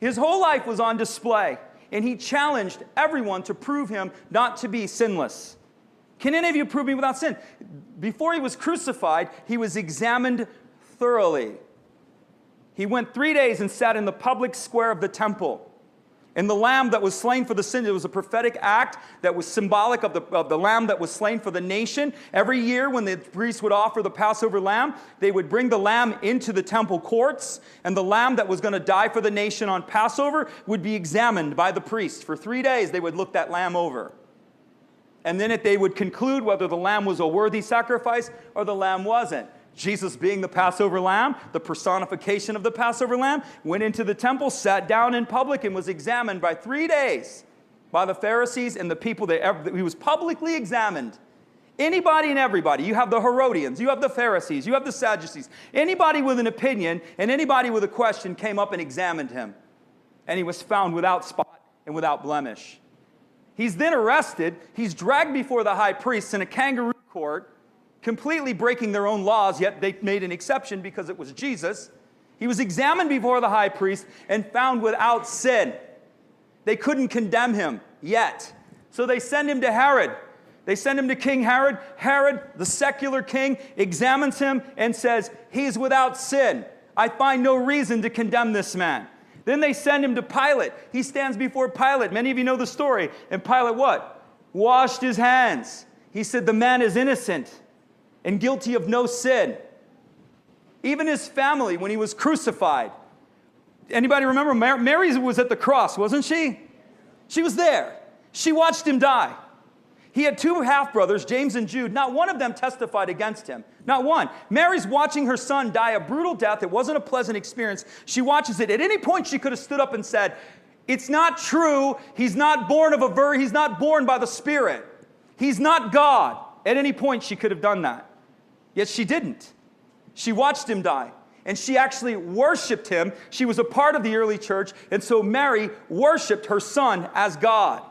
His whole life was on display, and he challenged everyone to prove him not to be sinless. Can any of you prove me without sin? Before he was crucified, he was examined thoroughly. He went 3 days and sat in the public square of the temple. And the lamb that was slain for the sin, it was a prophetic act that was symbolic of the lamb that was slain for the nation. Every year when the priests would offer the Passover lamb, they would bring the lamb into the temple courts, and the lamb that was going to die for the nation on Passover would be examined by the priest. For 3 days, they would look that lamb over. And then they would conclude whether the lamb was a worthy sacrifice or the lamb wasn't. Jesus, being the Passover lamb, the personification of the Passover lamb, went into the temple, sat down in public, and was examined by 3 days by the Pharisees and the people he was publicly examined. Anybody and everybody. You have the Herodians, you have the Pharisees, you have the Sadducees. Anybody with an opinion and anybody with a question came up and examined him. And he was found without spot and without blemish. He's then arrested. He's dragged before the high priests in a kangaroo court, completely breaking their own laws, yet they made an exception because it was Jesus. He was examined before the high priest and found without sin. They couldn't condemn him yet. So they send him to Herod. They send him to King Herod. Herod, the secular king, examines him and says, he's without sin. I find no reason to condemn this man. Then they send him to Pilate. He stands before Pilate. Many of you know the story. And Pilate what? Washed his hands. He said the man is innocent and guilty of no sin. Even his family, when he was crucified. Anybody remember? Mary was at the cross, wasn't she? She was there. She watched him die. He had 2 half-brothers, James and Jude. Not one of them testified against him. Not one. Mary's watching her son die a brutal death. It wasn't a pleasant experience. She watches it. At any point, she could have stood up and said, it's not true. He's not born of a virgin. He's not born by the Spirit. He's not God. At any point, she could have done that. Yet she didn't. She watched him die. And she actually worshiped him. She was a part of the early church. And so Mary worshiped her son as God.